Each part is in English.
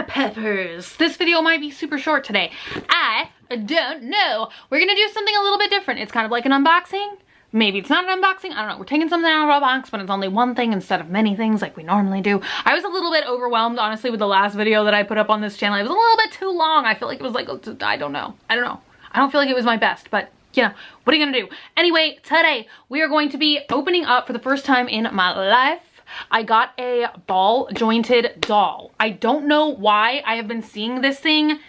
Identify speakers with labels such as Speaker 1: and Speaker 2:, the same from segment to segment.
Speaker 1: peppers. This video might be super short today. I don't know. We're gonna do something a little bit different. It's kind of like an unboxing. Maybe it's not an unboxing. I don't know. We're taking something out of our box, but it's only one thing instead of many things like we normally do. I was a little bit overwhelmed, honestly, with the last video that I put up on this channel. It was a little bit too long. I feel like it was like, I don't know. I don't feel like it was my best, but you know, what are you gonna do? Anyway, today we are going to be opening up for the first time in my life. I got a ball jointed doll. I don't know why I have been seeing this thing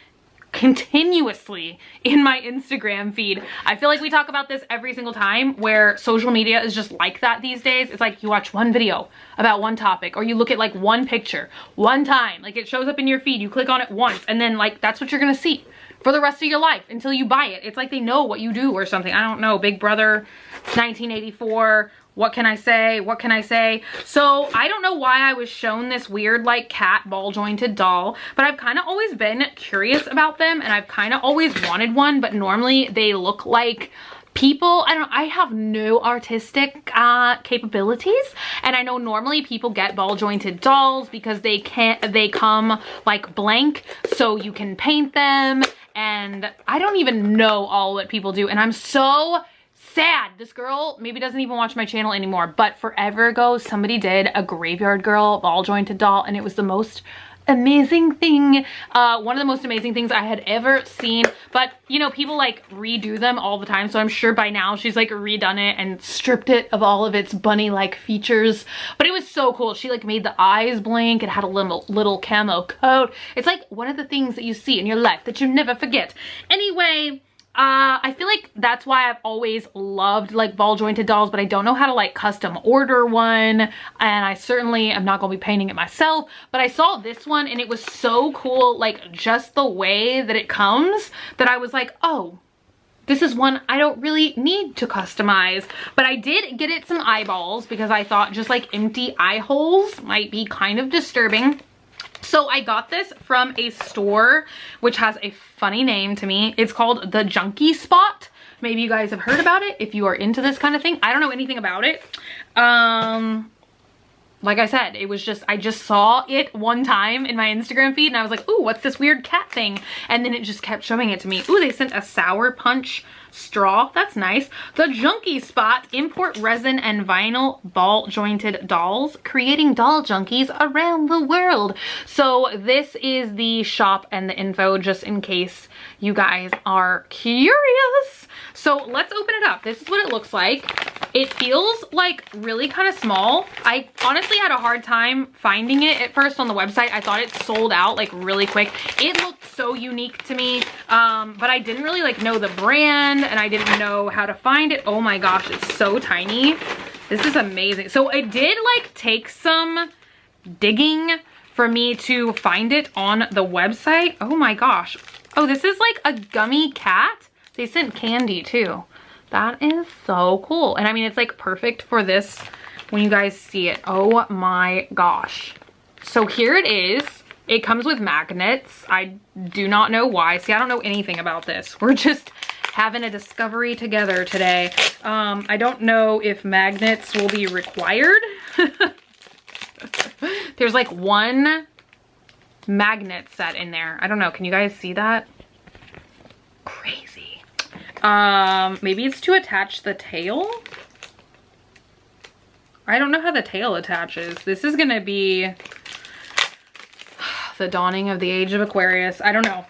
Speaker 1: continuously in my Instagram feed. I feel like we talk about this every single time, where social media is just like that these days. It's like you watch one video about one topic, or you look at like one picture one time, like it shows up in your feed, you click on it once, and then like that's what you're gonna see for the rest of your life until you buy it. It's like they know what you do or something. I don't know. Big Brother, 1984. What can I say? What can I say? So I don't know why I was shown this weird like cat ball jointed doll, but I've kind of always been curious about them, and I've kind of always wanted one, but normally they look like people. I have no artistic capabilities, and I know normally people get ball jointed dolls because they come like blank, so you can paint them, and I don't even know all what people do, and I'm so sad. This girl maybe doesn't even watch my channel anymore, but forever ago somebody did a Graveyard Girl ball jointed doll, and it was the most amazing thing, one of the most amazing things I had ever seen. But you know, people like redo them all the time, so I'm sure by now she's like redone it and stripped it of all of its bunny like features, but it was so cool. She like made the eyes blink. It had a little camo coat. It's like one of the things that you see in your life that you never forget. Anyway, I feel like that's why I've always loved like ball jointed dolls, but I don't know how to like custom order one, and I certainly am not gonna be painting it myself. But I saw this one and it was so cool, like just the way that it comes, that I was like, oh, this is one I don't really need to customize. But I did get it some eyeballs because I thought just like empty eye holes might be kind of disturbing. So I got this from a store which has a funny name to me. It's called The Junkie Spot. Maybe you guys have heard about it if you are into this kind of thing. I don't know anything about it. Like I said, it was just, I just saw it one time in my Instagram feed and I was like, ooh, what's this weird cat thing? And then it just kept showing it to me. Ooh, they sent a Sour Punch straw. That's nice. The Junkie Spot, import resin and vinyl ball jointed dolls, creating doll junkies around the world. So this is the shop and the info, just in case you guys are curious. So let's open it up. This is what it looks like. It feels like really kind of small. I honestly had a hard time finding it at first on the website. I thought it sold out like really quick. It looked so unique to me, but I didn't really like know the brand, and I didn't know how to find it. Oh my gosh, it's so tiny. This is amazing. So it did like take some digging for me to find it on the website. Oh my gosh. Oh, this is like a gummy cat. They sent candy too. That is so cool. And I mean, it's like perfect for this when you guys see it. Oh my gosh. So here it is. It comes with magnets. I do not know why. See, I don't know anything about this. We're just having a discovery together today. I don't know if magnets will be required. There's like one magnet set in there. I don't know. Can you guys see that? Crazy. Maybe it's to attach the tail. I don't know how the tail attaches. This is gonna be the dawning of the age of Aquarius. I don't know.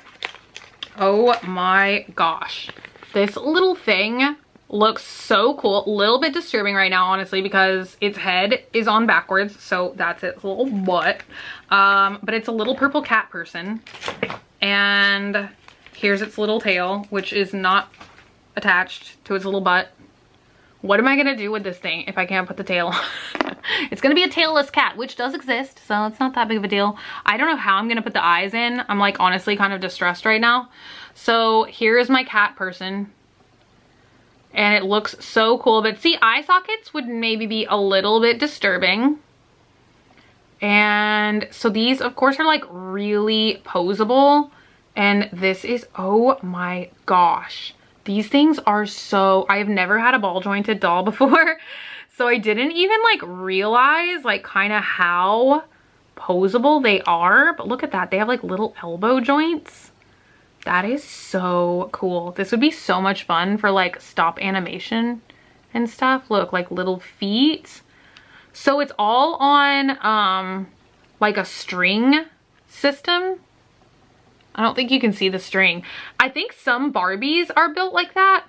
Speaker 1: Oh my gosh. This little thing looks so cool. A little bit disturbing right now, honestly, because its head is on backwards. So that's its little butt. But it's a little purple cat person. And here's its little tail, which is not attached to its little butt. What am I gonna do with this thing if I can't put the tail on? It's gonna be a tailless cat, which does exist, so it's not that big of a deal. I don't know how I'm gonna put the eyes in. I'm like honestly kind of distressed right now. So here's my cat person, and it looks so cool. But see, eye sockets would maybe be a little bit disturbing. And so these of course are like really posable, and this is, oh my gosh. These things are so, I have never had a ball jointed doll before, so I didn't even like realize like kind of how posable they are, but look at that. They have like little elbow joints. That is so cool. This would be so much fun for like stop animation and stuff. Look, like little feet. So it's all on like a string system. I don't think you can see the string. I think some Barbies are built like that.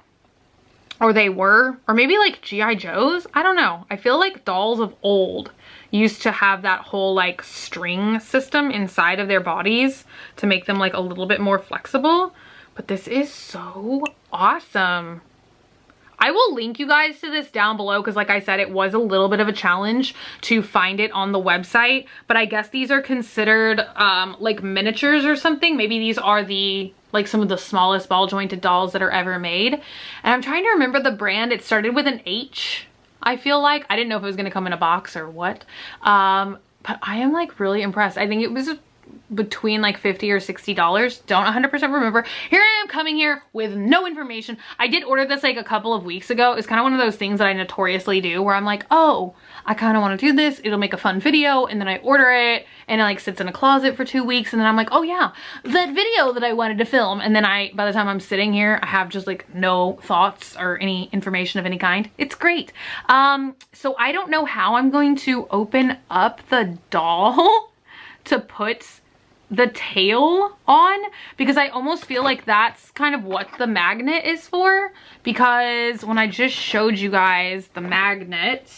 Speaker 1: Or they were, or maybe like G.I. Joes. I don't know. I feel like dolls of old used to have that whole like string system inside of their bodies to make them like a little bit more flexible. But this is so awesome. I will link you guys to this down below because like I said, it was a little bit of a challenge to find it on the website. But I guess these are considered like miniatures or something. Maybe these are the like some of the smallest ball jointed dolls that are ever made. And I'm trying to remember the brand. It started with an H, I feel like. I didn't know if it was gonna come in a box or what. But I am like really impressed. I think it was between like $50 or $60. Don't 100% remember. Here I am coming here with no information. I did order this like a couple of weeks ago. It's kind of one of those things that I notoriously do where I'm like, oh, I kind of want to do this. It'll make a fun video. And then I order it and it like sits in a closet for 2 weeks. And then I'm like, oh yeah, that video that I wanted to film. And then by the time I'm sitting here, I have just like no thoughts or any information of any kind. It's great. So I don't know how I'm going to open up the doll to put the tail on, because I almost feel like that's kind of what the magnet is for, because when I just showed you guys the magnet,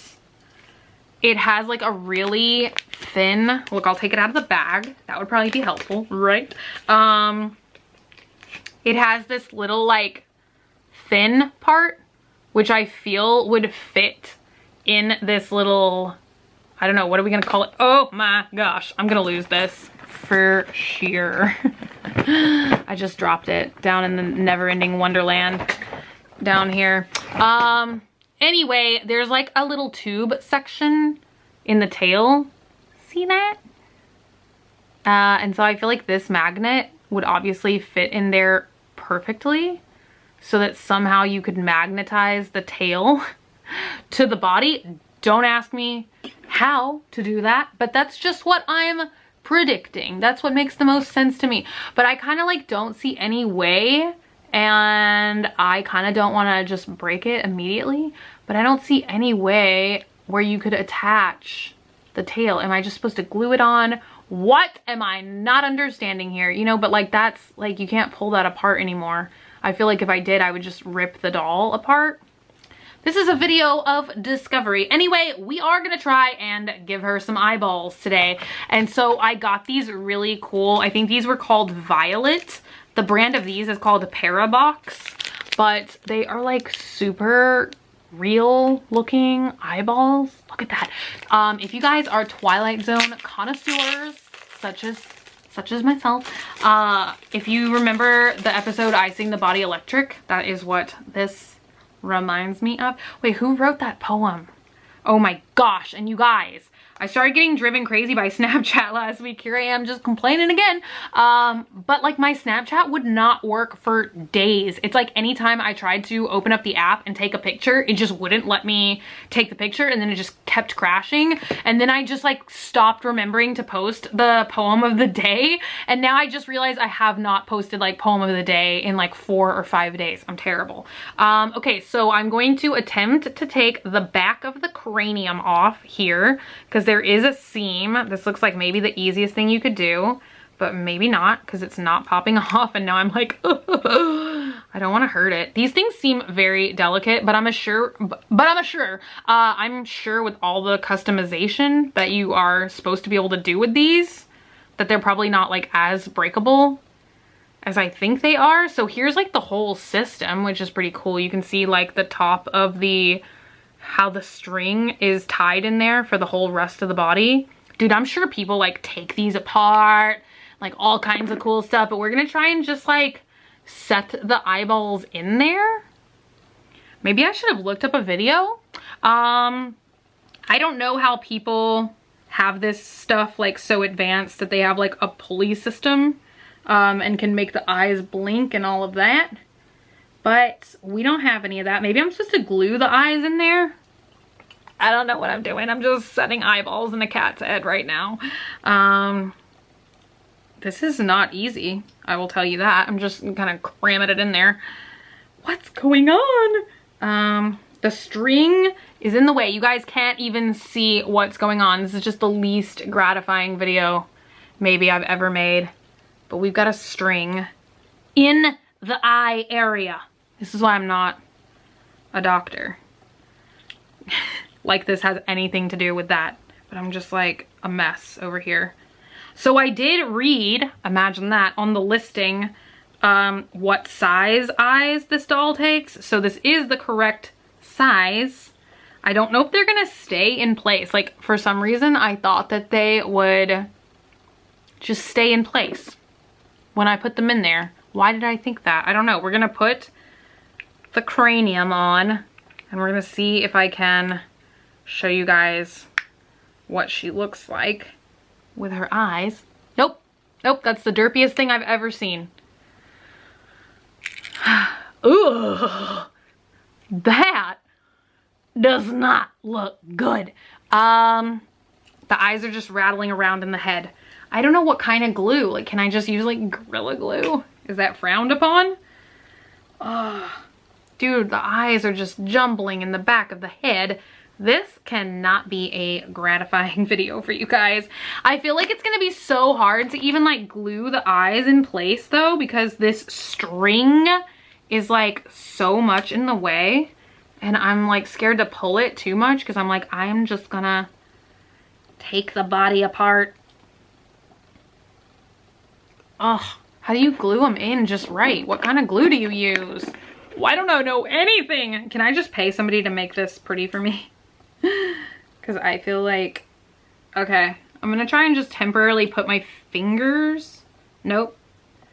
Speaker 1: it has like a really thin, look, I'll take it out of the bag. That would probably be helpful, right? It has this little like thin part, which I feel would fit in this little, I don't know, what are we gonna call it? Oh my gosh, I'm gonna lose this for sheer. I just dropped it down in the never-ending wonderland down here. Anyway, there's like a little tube section in the tail. See that? And so I feel like this magnet would obviously fit in there perfectly, so that somehow you could magnetize the tail to the body. Don't ask me how to do that, but that's just what I'm predicting. That's what makes the most sense to me. But I kind of like don't see any way, and I kind of don't want to just break it immediately, but I don't see any way where you could attach the tail. Am I just supposed to glue it on? What am I not understanding here? You know, but like that's like, you can't pull that apart anymore. I feel like if I did, I would just rip the doll apart. This is a video of discovery. Anyway, we are gonna try and give her some eyeballs today. And so I got these really cool, I think these were called Violet. The brand of these is called Parabox, but they are like super real looking eyeballs. Look at that. If you guys are Twilight Zone connoisseurs, such as myself, if you remember the episode I Sing the Body Electric, that is what this reminds me of. Wait, who wrote that poem? Oh my gosh. And you guys, I started getting driven crazy by Snapchat last week. Here I am just complaining again. But like my Snapchat would not work for days. It's like anytime I tried to open up the app and take a picture, it just wouldn't let me take the picture, and then it just kept crashing. And then I just like stopped remembering to post the poem of the day. And now I just realized I have not posted like poem of the day in like 4 or 5 days. I'm terrible. Okay, so I'm going to attempt to take the back of the cranium off here, because there is a seam. This looks like maybe the easiest thing you could do, but maybe not, because it's not popping off, and now I'm like, I don't want to hurt it. These things seem very delicate, but I'm sure with all the customization that you are supposed to be able to do with these, that they're probably not like as breakable as I think they are. So here's like the whole system, which is pretty cool. You can see like the top of how the string is tied in there for the whole rest of the body. Dude, I'm sure people like take these apart, like all kinds of cool stuff, but we're gonna try and just like set the eyeballs in there. Maybe I should have looked up a video. I don't know how people have this stuff like so advanced that they have like a pulley system and can make the eyes blink and all of that. But we don't have any of that. Maybe I'm supposed to glue the eyes in there. I don't know what I'm doing. I'm just setting eyeballs in a cat's head right now. This is not easy. I will tell you that. I'm just kind of cramming it in there. What's going on? The string is in the way. You guys can't even see what's going on. This is just the least gratifying video maybe I've ever made. But we've got a string in the eye area. This is why I'm not a doctor. Like this has anything to do with that. But I'm just like a mess over here. So I did read, imagine that, on the listing what size eyes this doll takes. So this is the correct size. I don't know if they're gonna stay in place. Like for some reason I thought that they would just stay in place when I put them in there. Why did I think that? I don't know. We're gonna put the cranium on and we're gonna see if I can show you guys what she looks like with her eyes. Nope. Nope, that's the derpiest thing I've ever seen. Ugh. That does not look good. The eyes are just rattling around in the head. I don't know what kind of glue. Like, can I just use like Gorilla Glue? Is that frowned upon? Dude, the eyes are just jumbling in the back of the head. This cannot be a gratifying video for you guys. I feel like it's gonna be so hard to even like glue the eyes in place though, because this string is like so much in the way. And I'm like scared to pull it too much because I'm like, I'm just gonna take the body apart. Oh, how do you glue them in just right? What kind of glue do you use? Well, I don't know anything. Can I just pay somebody to make this pretty for me? Because I feel like, okay, I'm gonna try and just temporarily put my fingers. Nope,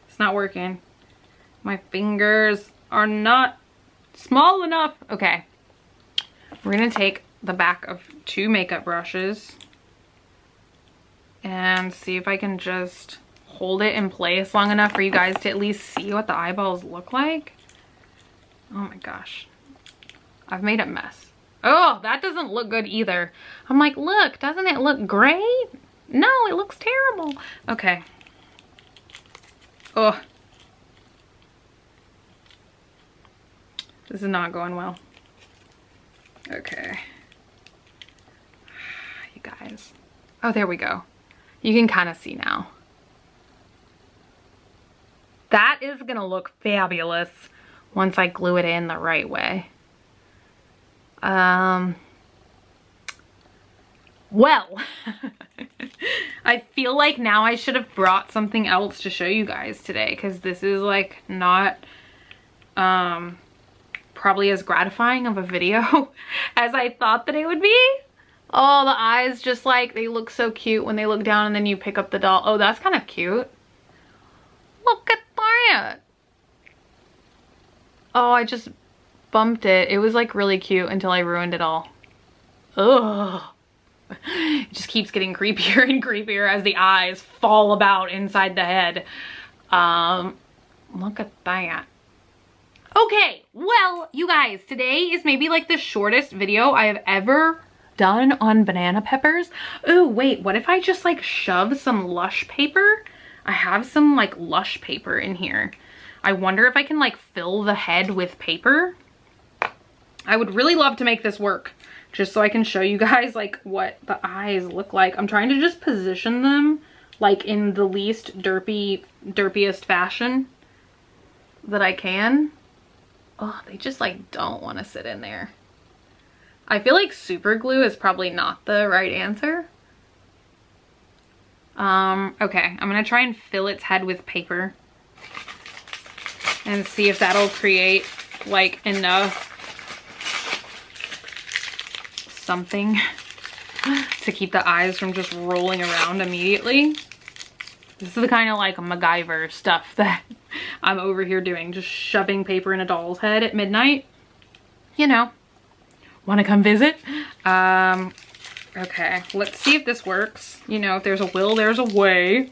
Speaker 1: it's not working. My fingers are not small enough. Okay, we're gonna take the back of 2 makeup brushes and see if I can just hold it in place long enough for you guys to at least see what the eyeballs look like. Oh my gosh, I've made a mess. Oh, that doesn't look good either. I'm like, look, doesn't it look great? No, it looks terrible. Okay. Oh, this is not going well. Okay. You guys. Oh, there we go. You can kind of see now. That is gonna look fabulous once I glue it in the right way. Well, I feel like now I should have brought something else to show you guys today, because this is like not probably as gratifying of a video as I thought that it would be. Oh, the eyes just like, they look so cute when they look down and then you pick up the doll. Oh, that's kind of cute. Look at that. Oh, I just bumped it. It was like really cute until I ruined it all. Ugh. It just keeps getting creepier and creepier as the eyes fall about inside the head. Look at that. Okay, well, you guys, today is maybe like the shortest video I have ever done on banana peppers. Oh, wait, what if I just like shove some Lush paper? I have some like Lush paper in here. I wonder if I can like fill the head with paper. I would really love to make this work, just so I can show you guys like what the eyes look like. I'm trying to just position them like in the least derpiest fashion that I can. Oh, they just like don't want to sit in there. I feel like super glue is probably not the right answer. Okay, I'm gonna try and fill its head with paper and see if that'll create like enough something to keep the eyes from just rolling around immediately. This is the kind of like MacGyver stuff that I'm over here doing, just shoving paper in a doll's head at midnight. You know, want to come visit? Okay, let's see if this works. You know, if there's a will, there's a way.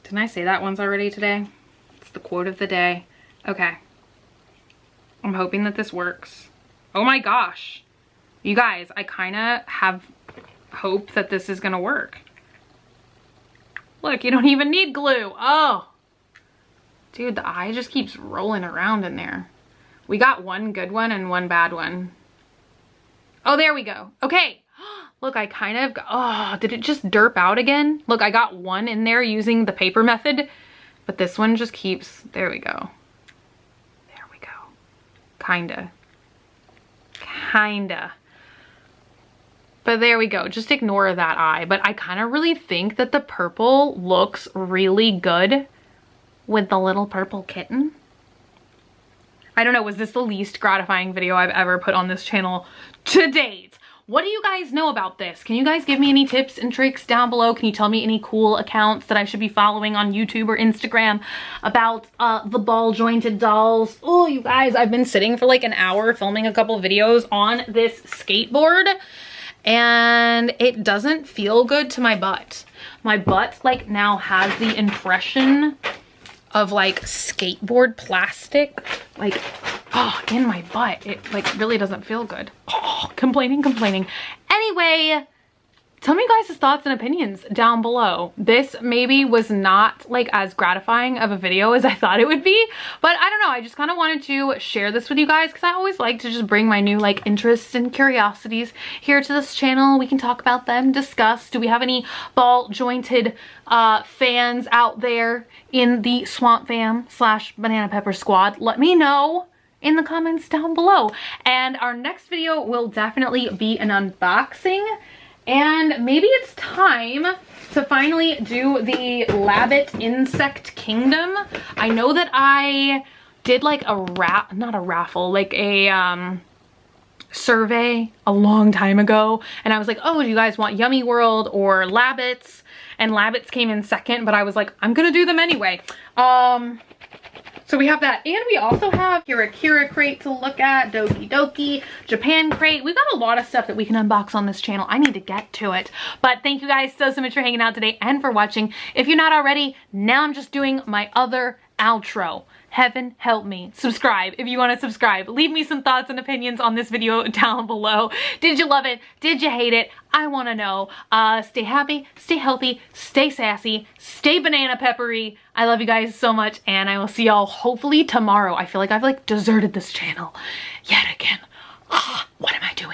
Speaker 1: Didn't I say that once already today? It's the quote of the day. Okay. I'm hoping that this works. Oh my gosh. You guys, I kind of have hope that this is gonna work. Look, you don't even need glue. Oh, dude, the eye just keeps rolling around in there. We got one good one and one bad one. Oh, there we go. Okay. Look, I kind of, oh, did it just derp out again? Look, I got one in there using the paper method, but this one just keeps, there we go. There we go. Kinda. But there we go. Just ignore that eye. But I kind of really think that the purple looks really good with the little purple kitten. I don't know, was this the least gratifying video I've ever put on this channel to date? What do you guys know about this? Can you guys give me any tips and tricks down below? Can you tell me any cool accounts that I should be following on YouTube or Instagram about the ball jointed dolls? Oh, you guys, I've been sitting for like an hour filming a couple videos on this skateboard and it doesn't feel good to my butt. My butt like now has the impression of like skateboard plastic, like, oh, in my butt. It like really doesn't feel good. Oh, complaining. Anyway, tell me you guys' thoughts and opinions down below. This maybe was not like as gratifying of a video as I thought it would be, but I don't know. I just kind of wanted to share this with you guys because I always like to just bring my new like interests and curiosities here to this channel. We can talk about them, discuss. Do we have any ball jointed fans out there in the Swamp Fam / Banana Pepper Squad? Let me know in the comments down below. And our next video will definitely be an unboxing. And maybe it's time to finally do the Labbit Insect Kingdom. I know that I did like a survey a long time ago. And I was like, oh, do you guys want Yummy World or Labbits? And Labbits came in second, but I was like, I'm gonna do them anyway. So we have that, and we also have Kira crate to look at, Doki Doki, Japan crate. We've got a lot of stuff that we can unbox on this channel. I need to get to it. But thank you guys so much for hanging out today and for watching. If you're not already, now I'm just doing my other outro. Heaven help me. Subscribe if you want to subscribe. Leave me some thoughts and opinions on this video down below. Did you love it? Did you hate it? I want to know. Stay happy, stay healthy, stay sassy, stay banana peppery. I love you guys so much, and I will see y'all hopefully tomorrow. I feel like I've like deserted this channel yet again. What am I doing?